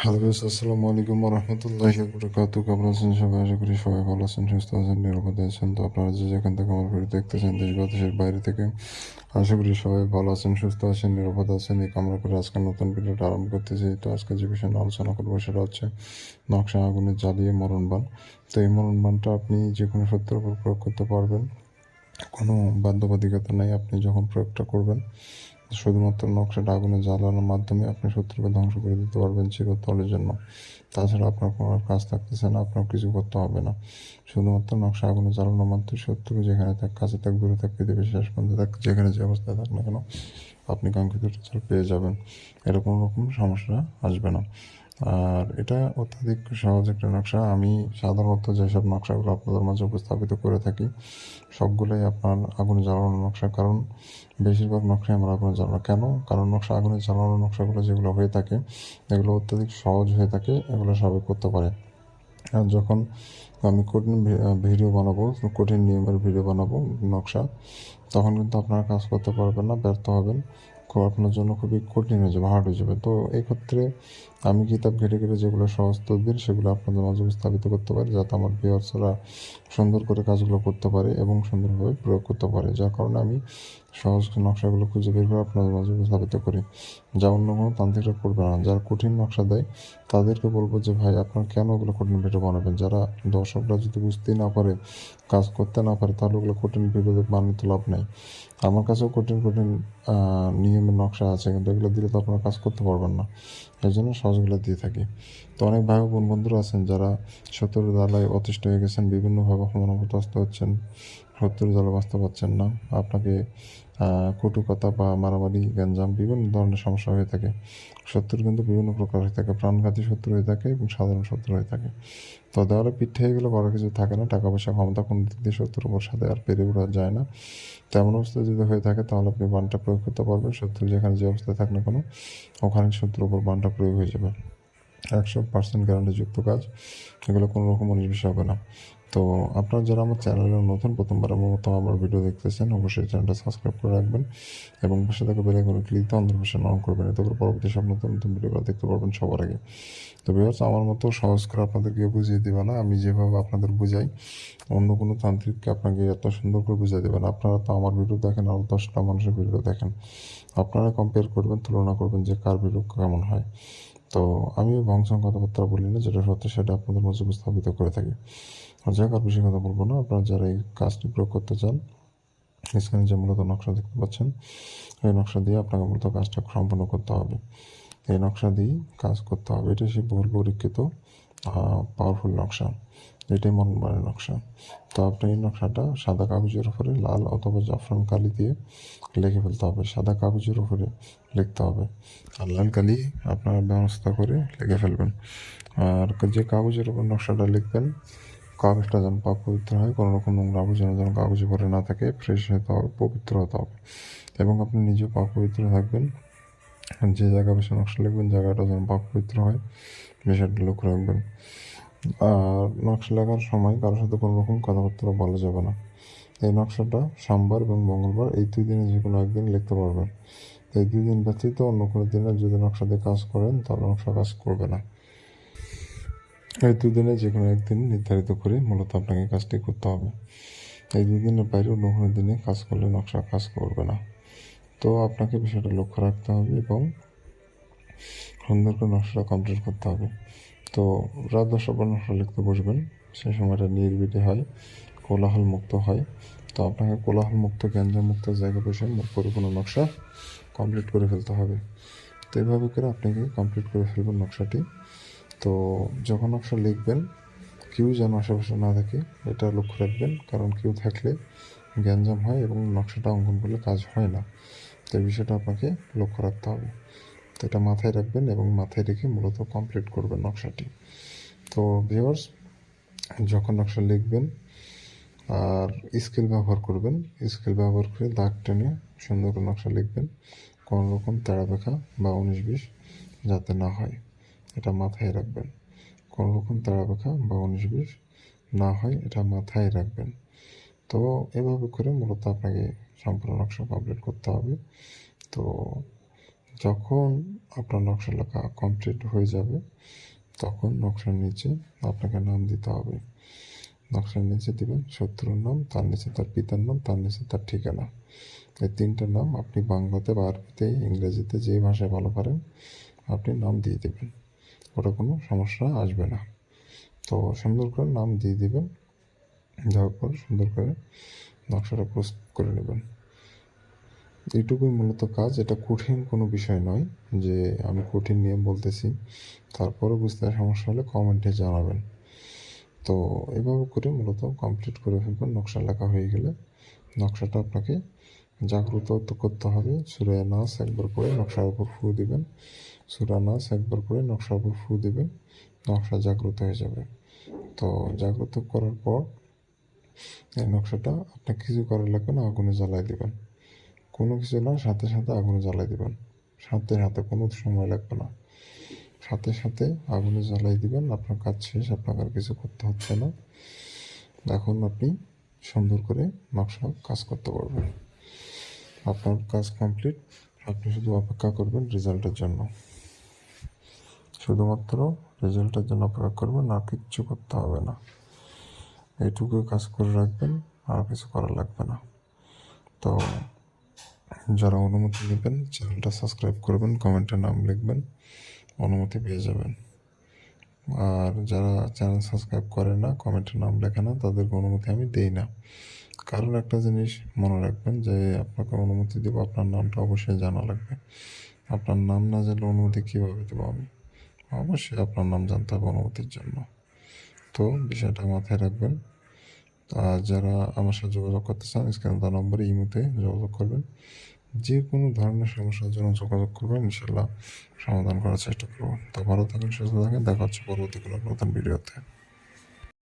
Hello guys, আসসালামু আলাইকুম রহমতুল্লাহি বারাকাতুহু। কেমন আছেন সবাই? আশা করি সবাই ভালো আছেন, সুস্থ আছেন, নিরাপদে আছেন। তো আপনারা যে যেখান থেকে আমার ভিডিও দেখতেছেন, দেশ বা দেশের বাইরে থেকে, আশা করি সবাই ভালো আছেন, সুস্থ আছেন, নিরাপদে আছেন। এই কামনা করে আজকে নতুন ভিডিওটা আরম্ভ করতেছি। তো আজকে যে বিষয়ে নিয়ে আলোচনা করবো সেটা হচ্ছে নকশা আগুনে জ্বালিয়ে মরণ বান। তো এই মরণ বানটা আপনি যে কোনো সত্যের উপর প্রয়োগ করতে পারবেন, কোনো বাধ্যবাধকতা নাই। আপনি যখন প্রয়োগটা করবেন, শুধুমাত্র নকশাটা আগুনে জ্বালানোর মাধ্যমে আপনি শত্রুকে ধ্বংস করে দিতে পারবেন চিরতরের জন্য। তাছাড়া আপনার কোনো আর কাজ থাকতেছে না, আপনার কিছু করতে হবে না। শুধুমাত্র নকশা আগুনে জ্বালানোর মাধ্যমে শত্রু যেখানে থাক, কাছে থাক, দূরে থাক, পৃথিবীর শেষ পর্যন্ত থাক, যেখানে যে অবস্থায় থাক না কেন, আপনি কাঙ্ক্ষিত রেজাল্ট পেয়ে যাবেন। এর কোনো রকম সমস্যা আসবে না। আর এটা অত্যাধিক সহজ একটা নকশা। আমি সাধারণত যেসব নকশাগুলো আপনাদের মাঝে উপস্থাপিত করে থাকি, সবগুলোই আপনার আগুনে জ্বালানো নকশা। কারণ বেশিরভাগ নকশাই আমরা আগুনে জ্বালানো। কেন? কারণ নকশা আগুনে জ্বালানো নকশাগুলো যেগুলো হয়ে থাকে, এগুলো অত্যাধিক সহজ হয়ে থাকে, এগুলো সবাই করতে পারে। আর যখন আমি কঠিন ভিডিও বানাবো, কঠিন নিয়মের ভিডিও বানাবো নকশা, তখন কিন্তু আপনারা কাজ করতে পারবেন না, ব্যর্থ হবেন। আপনার জন্য খুবই কঠিন হয়ে যাবে, হার্ড হয়ে যাবে। তো এই ক্ষেত্রে আমি কিতাব ঘেটে ঘেটে যেগুলো সহজ তদবির, সেগুলো আপনাদের মাঝে উপস্থাপিত করতে পারি, যাতে আমার ভিউয়ার্সরা সুন্দর করে কাজগুলো করতে পারে এবং সুন্দরভাবে প্রয়োগ করতে পারে। যার কারণে আমি সহজ নকশাগুলো খুঁজে বের করে আপনাদের মাঝে উপস্থাপিত করি, যা অন্য কোনো তান্ত্রিকরা করবে না। যারা কঠিন নকশা দেয়, তাদেরকে বলবো যে ভাই, আপনার কেন ওগুলো কঠিন ভিডিও বানাবেন? যারা দর্শকরা যদি বুঝতেই না পারে, কাজ করতে না পারে, তাহলে ওগুলো কঠিন ভিডিও বানিয়ে তো লাভ নেই। আমার কাছেও কঠিন কঠিন নিয়মের নকশা আছে, কিন্তু এগুলো দিলে তো আপনারা কাজ করতে পারবেন না। এই জন্য সহজগুলো দিয়ে থাকি। তো অনেক ভাই বোন বন্ধুরা আছেন যারা শত্রুর জ্বালায় অতিষ্ঠ হয়ে গেছেন, বিভিন্নভাবে হতাহত হচ্ছেন, শত্রুর জ্বালা বাঁচতে পারছেন না। আপনাকে কটু কথা বা মারামারি, গ্যাঞ্জাম, বিভিন্ন ধরনের সমস্যা হয়ে থাকে। শত্রু কিন্তু বিভিন্ন প্রকার হয়ে থাকে, প্রাণঘাতী শত্রু হয়ে থাকে এবং সাধারণ শত্রু হয়ে থাকে। তো দেওয়ালে পিঠ থেকে গেলে বড় কিছু থাকে না, টাকা পয়সা, ক্ষমতা কোনো দিক দিয়ে শত্রুর উপর সাথে আর পেরে ওঠা যায় না। তেমন অবস্থা যদি হয়ে থাকে, তাহলে আপনি বানটা প্রয়োগ করতে পারবেন। শত্রু যেখানে যে অবস্থায় থাক না কেন, ওখানে শত্রুর উপর বানটা প্রয়োগ হয়ে যাবে। 100% গ্যারান্টিযুক্ত কাজ, এগুলো কোনো রকম 19-20 হবে না। তো আপনারা যারা আমার চ্যানেলে নতুন, প্রথমবারের মতো আমার ভিডিও দেখতেছেন, অবশ্যই চ্যানেলটা সাবস্ক্রাইব করে রাখবেন এবং পাশে থাকা বেল আইকনে ক্লিক দিয়ে নোটিফিকেশন অন করবেন। এতে করে পরবর্তী সব নতুন নতুন ভিডিওগুলো দেখতে পারবেন সবার আগে। তো ভিউয়ার্স, আমার মতো সহজ করে আপনাদেরকে বুঝিয়ে দেবে না। আমি যেভাবে আপনাদের বুঝাই, অন্য কোনো তান্ত্রিককে আপনাকে এত সুন্দর করে বুঝিয়ে দেবেন। আপনারা তো আমার ভিডিও দেখেন, আরও 10টা মানুষের ভিডিও দেখেন, আপনারা কম্পেয়ার করবেন, তুলনা করবেন যে কার ভিডিও কেমন হয়। তো আমি ভংসং কথাবার্তা বলি না, যেটা সত্য সেটা আপনাদের মাঝে উপস্থাপিত করে থাকি। আর যাক, আর বেশি কথা বলবো না। আপনারা যারা এই কাজটি প্রয়োগ করতে চান, স্ক্রিনে যে মূলত নকশা দেখতে পাচ্ছেন, এই নকশা দিয়ে আপনাকে মূলত কাজটা সম্পন্ন করতে হবে। এই নকশা দিয়েই কাজ করতে হবে। এটা সেই বহুল পরীক্ষিত পাওয়ারফুল নকশা, এটাই মনমানের নকশা। তো আপনি এই নকশাটা সাদা কাগজের উপরে লাল অথবা জাফরান কালি দিয়ে লিখে ফেলতে হবে। সাদা কাগজের উপরে লিখতে হবে, আর লাল কালি আপনার ব্যবস্থা করে লিখে ফেলবেন। আর যে কাগজের উপর নকশাটা লিখবেন, কাগজটা যেন পাক পবিত্র হয়, কোনো রকম নোংরা আবর্জনা যেন কাগজে ভরে না থাকে, ফ্রেশ হতে হবে, পবিত্র হতে হবে। এবং আপনি নিজেও পাক পবিত্র থাকবেন। যে জায়গা বেশি নকশা লিখবেন, জায়গাটা যেন পাক পবিত্র হয়, বিষয়টা লক্ষ্য রাখবেন। আর নকশা লেখার সময় কারোর সাথে কোনো রকম কথাবার্তা বলা যাবে না। এই নকশাটা সোমবার এবং মঙ্গলবার, এই 2 দিনে যে কোনো একদিন লিখতে পারবেন। এই 2 দিন ব্যতীত অন্য কোনো দিনে যদি নকশা দিয়ে কাজ করেন, তাহলে নকশা কাজ করবে না। এই 2 দিনে যে কোনো একদিন নির্ধারিত করে মূলত আপনাকে কাজটি করতে হবে। এই 2 দিনের বাইরে অন্য কোনো দিনে কাজ করলে নকশা কাজ করবে না। তো আপনাকে বিষয়টা লক্ষ্য রাখতে হবে এবং সুন্দর করে নকশাটা কমপ্লিট করতে হবে। তো রাত 10টার পর নকশা লিখতে বসবেন, সেই সময়টা নিরিবিলি হয়, কোলাহল মুক্ত হয়। তো আপনাকে কোলাহল মুক্ত, গ্যাঞ্জাম মুক্ত জায়গায় বসে পরিপূর্ণ নকশা কমপ্লিট করে ফেলতে হবে। তো এইভাবে করে আপনাকে কমপ্লিট করে ফেলবেন নকশাটি। তো যখন নকশা লিখবেন, কেউ যেন আশেপাশে না থাকে, এটা লক্ষ্য রাখবেন। কারণ কেউ থাকলে গ্যাঞ্জাম হয় এবং নকশাটা অঙ্কন করলে কাজ হয় না। তো এই বিষয়টা আপনাকে লক্ষ্য রাখতে হবে। তো এটা মাথায় রাখবেন এবং মাথায় রেখে মূলত কমপ্লিট করবেন নকশাটি। তো ভিউয়ার্স, যখন নকশা লিখবেন আর স্কেল ব্যবহার করবেন, স্কেল ব্যবহার করে দাগ টেনে সুন্দর করে নকশা লিখবেন। কোনো রকম তেড়া বেঁকা বা 19-20 যাতে না হয়, এটা মাথায় রাখবেন। কোনো রকম তেড়া বেঁকা বা 19-20 না হয়, এটা মাথায় রাখবেন। তো এভাবে করে মূলত আপনাকে সম্পূর্ণ নকশা কমপ্লিট করতে হবে। তো যখন আপনার নকশা লেখা কমপ্লিট হয়ে যাবে তখন নকশার নিচে আপনাকে নাম দিতে হবে। নকশার নিচে দিবেন শত্রুর নাম, তার নিচে তার পিতার নাম, তার নিচে তার ঠিকানা। এই তিনটে নাম আপনি বাংলাতে বা আরবিতে ইংরেজিতে যে ভাষায় ভালো পারেন আপনি নাম দিয়ে দেবেন, ওটা কোনো সমস্যা আসবে না। তো সুন্দর করে নাম দিয়ে দেবেন, দেওয়ার পর সুন্দর করে নকশাটা প্রস্তুত করে নেবেন। এইটুকুই মূলত কাজ, এটা কঠিন কোনো বিষয় নয় যে আমি কঠিন নিয়ম বলতেছি। তারপরে বুঝতে সমস্যা হলে কমেন্টে জানাবেন। তো এভাবে করে মূলত কমপ্লিট করে ফেলবেন। নকশা লেখা হয়ে গেলে নকশাটা আপনাকে জাগ্রত করতে হবে। সূরা নাস একবার করে নকশার উপর ফু দিবেন, সূরা নাস একবার করে নকশার উপর ফু দিবেন, নকশা জাগ্রত হয়ে যাবে। তো জাগ্রত করার পর এই নকশাটা আপনাকে কিছু করার লাগবে না, আগুনে জ্বালাই দেবেন। কোনো কিছু না, সাথে সাথে আগুনে জ্বালাই দেবেন, সাথে সাথে, কোনো সময় লাগবে না, সাথে সাথে আগুনে জ্বালাই দিবেন। আপনার কাজ শেষ, আপনাকে আর কিছু করতে হচ্ছে না। এখন আপনি সুন্দর করে নকশা কাজ করতে পারবেন। আপনার কাজ কমপ্লিট, আপনি শুধু অপেক্ষা করবেন রেজাল্টের জন্য, শুধুমাত্র রেজাল্টের জন্য অপেক্ষা করবেন, আর কিচ্ছু করতে হবে না। এইটুকু কাজ করে রাখবেন, আর কিছু করা লাগবে না। তো যারা অনুমতি নেবেন চ্যানেলটা সাবস্ক্রাইব করবেন, কমেন্টে নাম লিখবেন, অনুমতি পেয়ে যাবেন। আর যারা চ্যানেল সাবস্ক্রাইব করে না, কমেন্টে নাম লেখে না, তাদেরকে অনুমতি আমি দেই না। কারণ একটা জিনিস মনে রাখবেন যে আপনাকে অনুমতি দেব, আপনার নামটা অবশ্যই জানা লাগবে। আপনার নাম না জানলে অনুমতি কীভাবে দেবো আমি? অবশ্যই আপনার নাম জানতে হবে অনুমতির জন্য। তো বিষয়টা মাথায় রাখবেন। আর যারা আমার সাথে যোগাযোগ করতে চান স্ক্রিনে দেওয়া নম্বরে ইমোতে যোগাযোগ করবেন। যে কোনো ধরনের সমস্যার জন্য যোগাযোগ করবেন, ইনশাল্লাহ সমাধান করার চেষ্টা করব। তো ভালো থাকেন, সুস্থ থাকেন, দেখা হচ্ছে পরবর্তী কোনো নতুন ভিডিওতে।